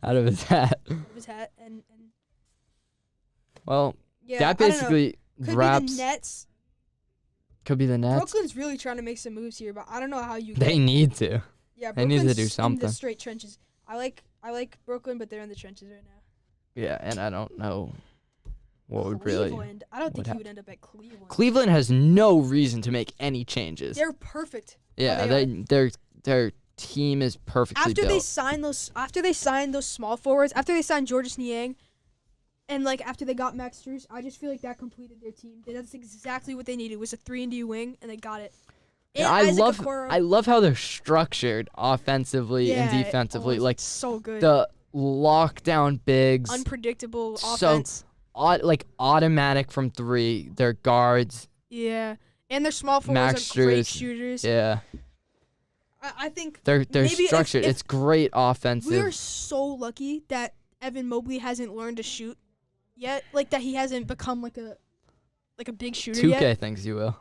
Out of his hat. hat, and Well, yeah, that I don't know. basically Could wraps. be the Nets. Could be the Nets. Brooklyn's really trying to make some moves here, but I don't know how you. They need to. Yeah, they need to Brooklyn's do in something. the straight trenches. I like Brooklyn, but they're in the trenches right now. Yeah, and I don't know what would really. Cleveland. I don't think would he would end up at Cleveland. Cleveland has no reason to make any changes. They're perfect. Yeah, they their team is perfectly After they built. signed those small forwards, after they signed Georges Niang, and after they got Max Strus, I just feel like that completed their team. That's exactly what they needed, was a 3-and-D wing, and they got it. And Yeah, Isaac Okoro, I love how they're structured offensively and yeah, defensively. it's Like so good. the lockdown bigs, Unpredictable so offense. like automatic from 3. Their guards, Yeah. And their small forwards Max are great Strus, shooters. yeah, I think they're maybe if- structured. if It's great offensive. we're so lucky that Evan Mobley hasn't learned to shoot yet. Like that he hasn't become like a big shooter 2K yet. thinks you will.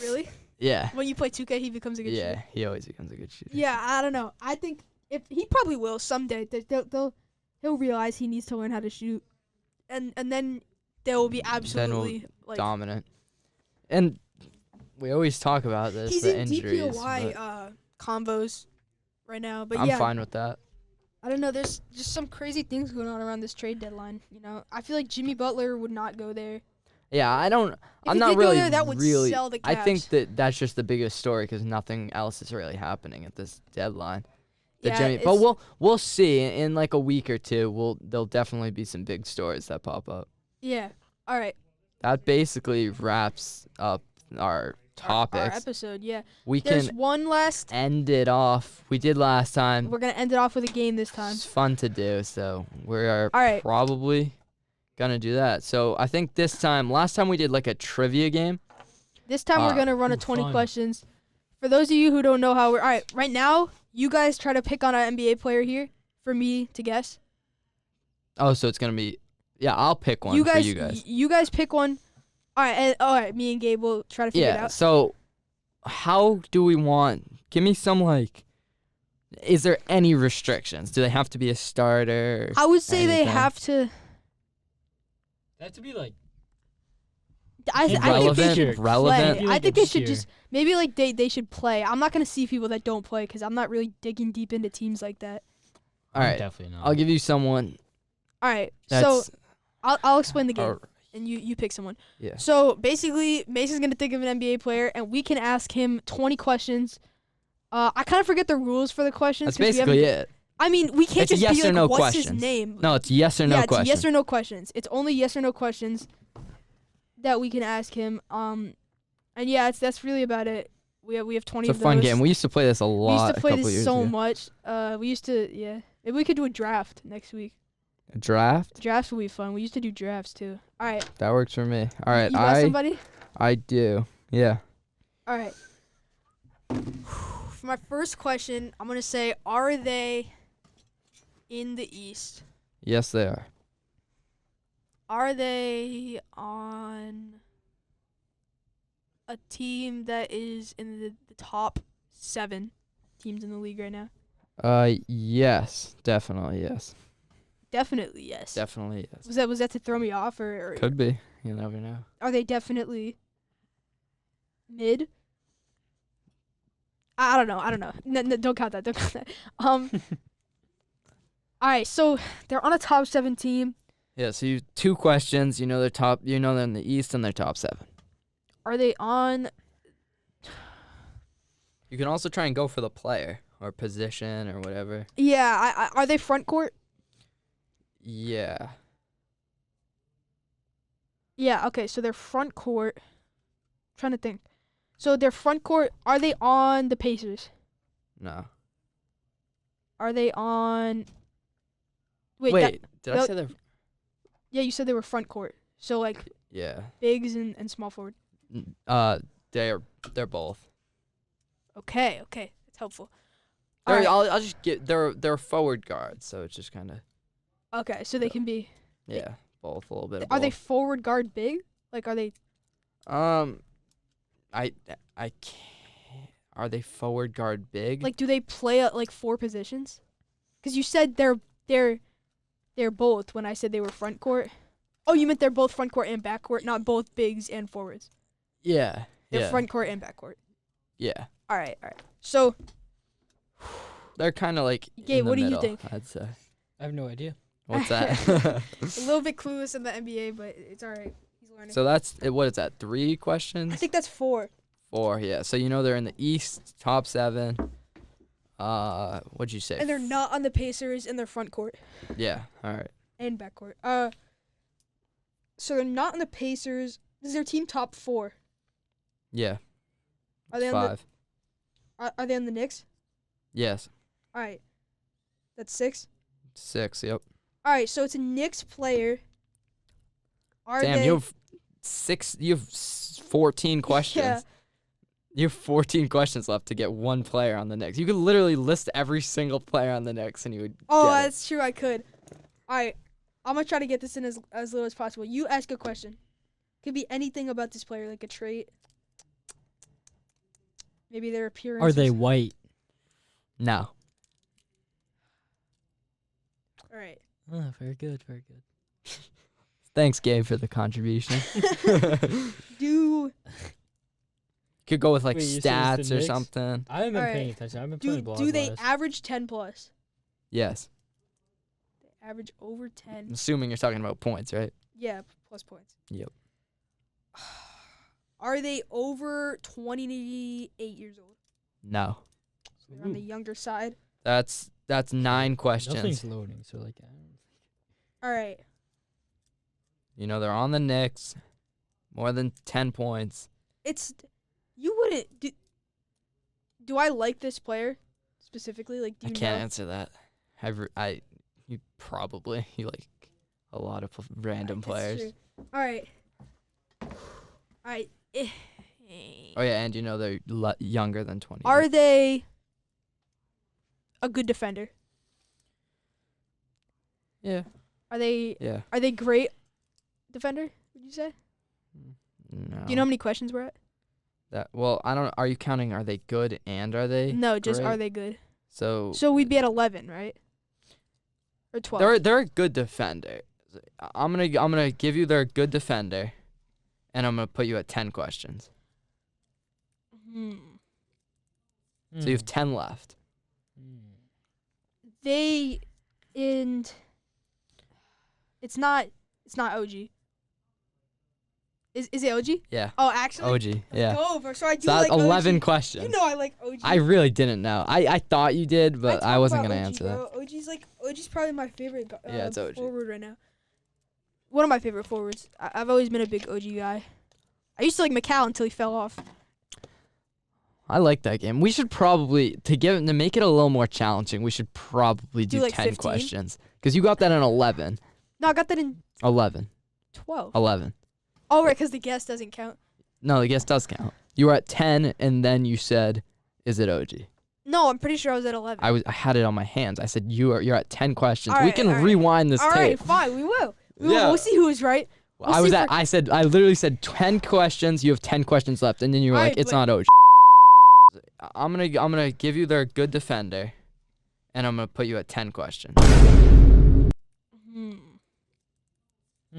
Really? Yeah, When you play 2K, he becomes a good shooter. yeah, he always becomes a good shooter. Yeah, I don't know. I think if he probably will someday. He'll realize he needs to learn how to shoot, and then there will be absolutely Dominant. And we always talk about this, he's the in injuries. DPOY but combos right now. But I'm yeah, fine with that. I don't know. There's just some crazy things going on around this trade deadline. I feel like Jimmy Butler would not go there. Yeah, I'm he not did go really there, that would really. sell the I think Cavs. that's just the biggest story because nothing else is really happening at this deadline. Yeah, But it's- we'll see in like a week or two. There'll definitely be some big stories that pop up. Yeah. All right. That basically wraps up our topics. Our episode. Yeah. We There's can one last. end it off. We did last time. We're gonna end it off with a game this time. It's fun to do, so we are All right. probably gonna do that. So I think last time we did like a trivia game. This time we're gonna run a Ooh, 20 fun. questions. For those of you who don't know how we're all right, right now you guys try to pick on an NBA player here for me to guess. Oh, so it's gonna be I'll pick one You for guys, you guys. you guys pick one. All right. Me and Gabe will try to figure it Yeah. out. So, how do we want? Give me some like. Is there any restrictions? Do they have to be a starter? I would say they anything? have to. They have to be like I think they Relevant? should Relevant? play. I think they should just maybe like they should play. I'm not gonna see people that don't play because I'm not really digging deep into teams like that. All right. Definitely not. I'll give you someone. All right, That's, so I'll explain the game all right. and you pick someone. Yeah. So basically, Mason's gonna think of an NBA player and we can ask him 20 questions. I kind of forget the rules for the questions. That's basically it. I mean, we can't It's just yes be or like, no what's his questions. name? No, it's yes or no yeah, question. it's yes or no questions. It's only yes or no questions that we can ask him. And yeah, that's really about it. We have 20 It's a of fun those. game. We used to play this a lot. We used to play a couple this years so ago. much. We used to, yeah. Maybe we could do a draft next week. A draft? Drafts would be fun. We used to do drafts too. All right. That works for me. All right. You got somebody? I do. Yeah. All right. For my first question, I'm going to say, are they in the East? Yes, they are. Are they on a team that is in the top 7 teams in the league right now? Yes. Definitely yes. Definitely yes. Definitely yes. Was that to throw me off or Could be. You never know. are they definitely mid? I don't know. No, don't count that. Don't count that. All right, so they're on a top 7 team. Yeah, so you 2 questions. You know they're top. You know they're in the East and they're top 7. Are they on? You can also try and go for the player or position or whatever. Yeah, are they front court? Yeah. Yeah, okay, so they're front court. Trying to think. So their front court, are they on the Pacers? No. Are they on? Wait, did I no- say they're? Yeah, you said they were front court. So like Yeah. bigs and small forward. They're both. Okay, that's helpful. They're, Alright. I'll just get they're forward guards, so it's just kind of Okay, so they can be. yeah, both a little bit. Of Are they both. forward guard big? Like, are they? I can't. Are they forward guard big? Like, do they play at like 4 positions? Because you said they're both when I said they were front court. Oh, you meant they're both front court and back court, not both bigs and forwards. yeah, They're yeah, front court and back court. yeah. All right. So, They're kind of like. Gabe, in the what do you middle, think? I'd say. I have no idea. What's that? a little bit clueless in the NBA, but it's all right. He's learning. So that's what is that? 3 questions? I think that's 4. 4. Yeah. So you know they're in the East, top 7. What'd you say? And they're not on the Pacers in their front court Yeah. All right. and back court. So they're not on the Pacers. Is their team top 4? Yeah. Are they 5. Are they on the Knicks? Yes. All right. That's 6. 6. Yep. All right, so it's a Knicks player. Are Damn, they? you have 14 questions. Yeah. You have 14 questions left to get one player on the Knicks. You could literally list every single player on the Knicks and you would Oh, get it. that's true. I could. All right, I'm gonna try to get this in as little as possible. You ask a question. Could be anything about this player, like a trait. Maybe their appearance. Are they white? No. All right. Oh, very good, very good. Thanks, Gabe, for the contribution. Do Could go with like Wait, you said it's the stats or Knicks? something. I haven't been Alright. paying attention. I've been playing blog do they last. average 10 plus? Yes. They average over 10. I'm assuming you're talking about points, right? Yeah, plus points. Yep. Are they over 28 years old? No. So they're on the younger side. That's 9 questions. Nothing's loading, so like. I don't All right. You know they're on the Knicks. More than 10 points. It's you wouldn't do I like this player specifically? Like, do I you can't know? answer that. You like a lot of random Alright, that's players. true. All right. All right. Oh yeah, and you know they're younger than 20. Are they a good defender? Yeah. Are they Yeah. great defender? Would you say? No. Do you know how many questions we're at? Well, I don't. Are you counting? Are they good and are they? No, just great? are they good? So So we'd be at 11, right? Or 12. they're a good defender. I'm gonna give you their good defender, and I'm gonna put you at 10 questions. So you have 10 left. They and it's not OG. Is it OG? Yeah. Oh, actually. OG. Yeah. Go over. So I do So that's like 11 OG. questions. You know I like OG. I really didn't know. I thought you did, but I talk wasn't about gonna OG, answer bro. that. OG's probably my favorite Yeah, it's OG. forward right now. One of my favorite forwards. I've always been a big OG guy. I used to like McCall until he fell off. I like that game. We should probably to make it a little more challenging. We should probably do like 10 15? questions because you got that in 11. No, I got that in 11. 12. 11. Oh, right, because the guess doesn't count. No, the guess does count. You were at 10, and then you said, "Is it OG?" No, I'm pretty sure I was at 11. I had it on my hands. I said, "You're at 10 questions." All We right, can all right. rewind this All right, tape. fine, we will. Yeah. We'll see who's right. We'll see for- I literally said 10 questions. You have 10 questions left, and then you were All like, right, "It's but- not OG." I'm gonna give you their good defender, and I'm gonna put you at 10 questions.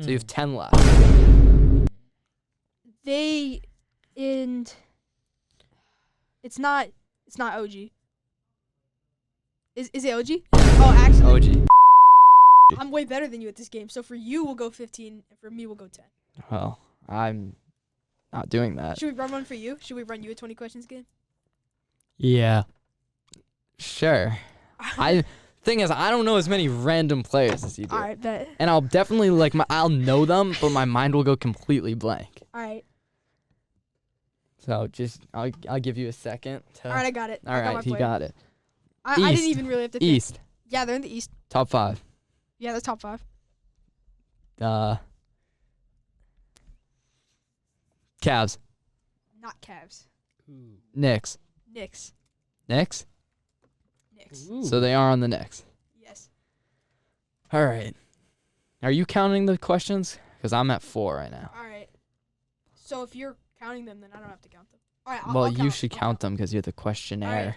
So you have 10 left. They and it's not OG. Is it OG? Oh, actually, OG. I'm way better than you at this game. So for you, we'll go 15, and for me, we'll go 10. Well, I'm not doing that. Should we run one for you? Should we run you a 20 questions game? Yeah. Sure. Thing is, I don't know as many random players as you do. All right, bet. And I'll definitely I'll know them, but my mind will go completely blank. All right. So I'll give you a second. All right, I got it. All right, he got it. I didn't East. even really have to pick. East, Yeah, they're in the East. top 5. Yeah, they're top 5. Cavs, Not Cavs. Knicks, Knicks. Knicks. Knicks. So they are on the Knicks. Yes. All right. Are you counting the questions? Because I'm at 4 right now. All right. So if you're counting them, then I don't have to count them. All right. Well, I'll you should I'll count them because you're the questionnaire. Alright.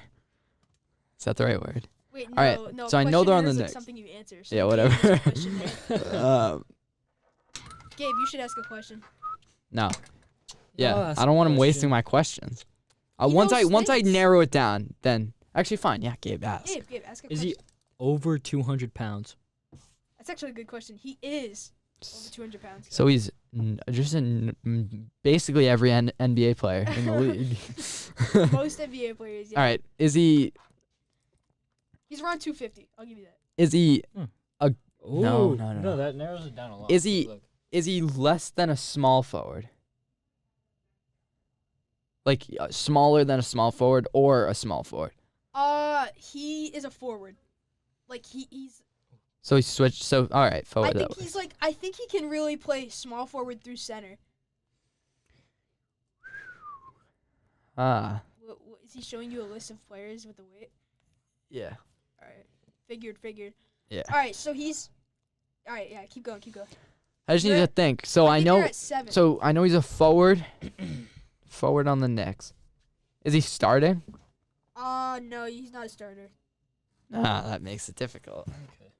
Is that the right word? Wait, no, All right, no. so I know they're on the questionnaire is, like, Knicks. something you answer. So Yeah, you whatever. can't answer questionnaire. Gabe, you should ask a question. No. I'll Yeah, ask I don't a want him wasting question. my questions. He Once knows I things. narrow it down, then actually fine. Yeah, Gabe, ask. Gabe, ask a Is question. he over 200 pounds? That's actually a good question. He is over 200 pounds. So he's basically every NBA player in the league. Most NBA players, yeah. All right, is he He's around 250. I'll give you that. is he Oh, no. No, that narrows it down a lot. Is he- Look. is he less than a small forward? Like smaller than a small forward or a small forward? He is a forward. Like he's. So he switched. So all right, forward. I think that way. he's like. I think he can really play small forward through center. Ah, Is he showing you a list of players with the weight? yeah, All right. Figured. yeah. All right. So he's. All right. Yeah. Keep going. I just need You're to at- think. So I think you're know. at 7. So I know he's a forward. Forward on the Knicks. Is he starting? No, he's not a starter. Ah, that makes it difficult. Okay.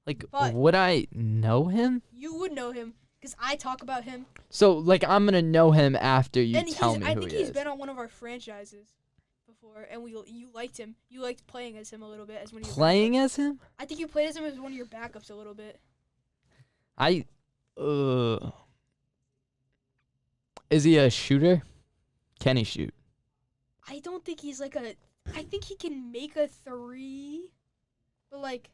Like, But- would I know him? You would know him because I talk about him. So, like, I'm gonna know him after you And tell me I who think he he's is. been on one of our franchises before, and you liked him. You liked playing as him a little bit as one of your Playing as him? backups. I think you played as him as one of your backups a little bit. Is he a shooter? Can he shoot? I don't think he's like a. I think he can make a 3, but like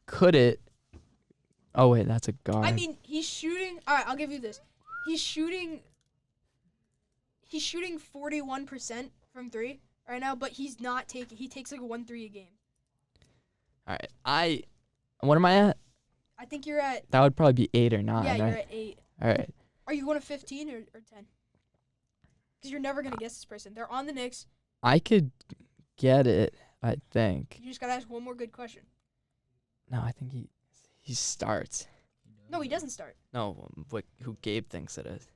Could it? Oh wait, that's a guard. I mean, he's shooting. All right, I'll give you this. He's shooting 41% from 3 right now, but he's not taking. He takes like 1 3 a game. All right. What am I at? I think you're at. That would probably be 8 or 9. Yeah, right? you're at 8. All right. Are you going to 15 or 10? Because you're never gonna guess this person. They're on the Knicks. I could get it. I think. You just gotta ask one more good question. No, I think he starts. No, he doesn't start. No, who Gabe thinks it is.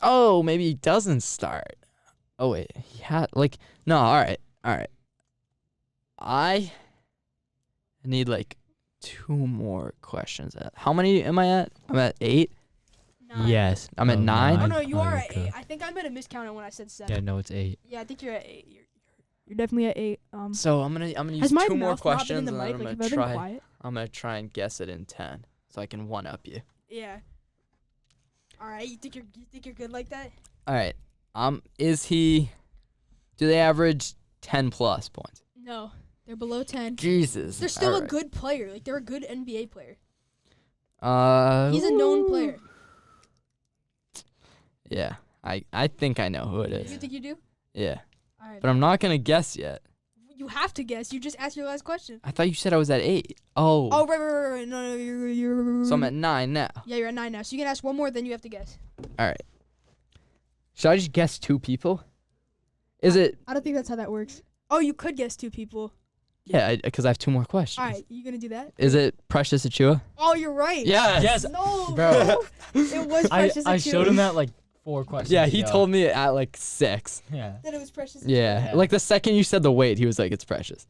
Oh, maybe he doesn't start. Oh wait, he had no. All right. I need like 2 more questions. How many am I at? I'm at 8. 9. Yes. I'm at 9. Oh no, you Oh, are you're at 8. good. I think I might have miscounted when I said 7. Yeah, no, it's 8. Yeah, I think you're at 8. You're definitely at 8. So I'm gonna use Has my 2 more mouth not been in questions, the and mic? then Like, have I been quiet? I'm gonna try and guess it in 10, so I can 1-up you. Yeah. All right, you think you're good like that? All right. Is he? Do they average 10 plus points? No, they're below 10. Jesus. They're still a Alright. good player. Like they're a good NBA player. He's He's a known player. Yeah, I think I know who it is. You think you do? Yeah, All right. but I'm not gonna guess yet. You have to guess. You just asked your last question. I thought you said I was at 8. Oh. Oh, right. No, you're. So I'm at 9 now. Yeah, you're at 9 now. So you can ask one more, then you have to guess. All right. Should I just guess 2 people? Is it? I don't think that's how that works. Oh, you could guess 2 people. Yeah, because I have 2 more questions. All right, you gonna do that? Is it Precious Achua? Oh, you're right. Yes. No, Bro. It was Precious I Achua. showed him that like 4 questions. Yeah, he ago. told me at like 6. Yeah. That it was Precious. Yeah. Yeah. Like the second you said the weight, he was like, "It's Precious."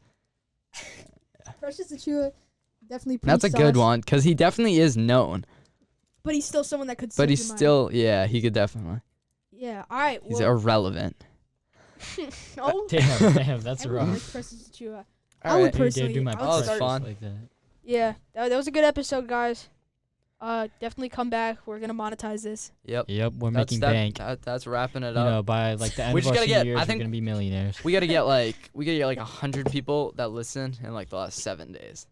Precious Achua, definitely. Pretty That's a good sus, one because he definitely is known, But he's still someone that could. but slip he's your mind. still he could definitely. Yeah. All right. He's Well, irrelevant. oh. Damn, that's Everyone rough. likes Precious Achua. All I would right. You personally. did do my I would Oh, it's start- fun. like that. Yeah, that was a good episode, guys. Definitely come back. We're gonna monetize this. Yep. Yep, we're making that, bank. That's wrapping it You up. know, by like the end We of just our gotta senior get- years, I we're think- gonna be millionaires. We gotta get like 100 people that listen in like the last 7 days.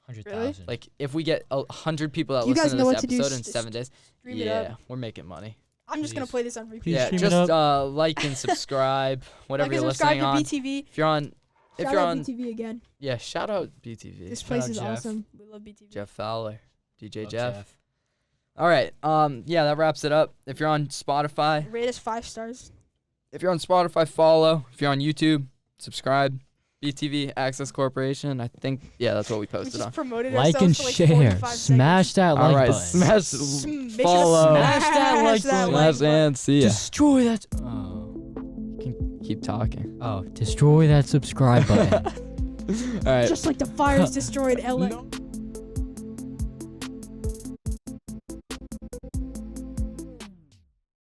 100,000. Like if we get 100 people that You guys listen know to what this to do. episode in 7 days, Stream it up. yeah, we're making money. I'm just gonna Please. play this on repeat. Please Yeah, stream it just up. like and subscribe, whatever Like and you're subscribe listening to on. BTV. If you're on, if Shout you're out on, BTV again. yeah, shout out BTV. This Shout place out is Jeff. awesome. We love BTV. Jeff Fowler, DJ Love Jeff. All right, yeah, that wraps it up. If you're on Spotify, Rate us 5 stars. follow. If you're on YouTube, subscribe. BTV Access Corporation. I think, yeah, that's what we We posted just on. promoted Like ourselves and for like share. 45 Smash that All like right, button. smash, seconds. Make sure to follow, Smash that like button. smash, and see ya. Destroy that. Oh. Keep talking. Oh, destroy that subscribe button. All right. Just like the fires destroyed LA.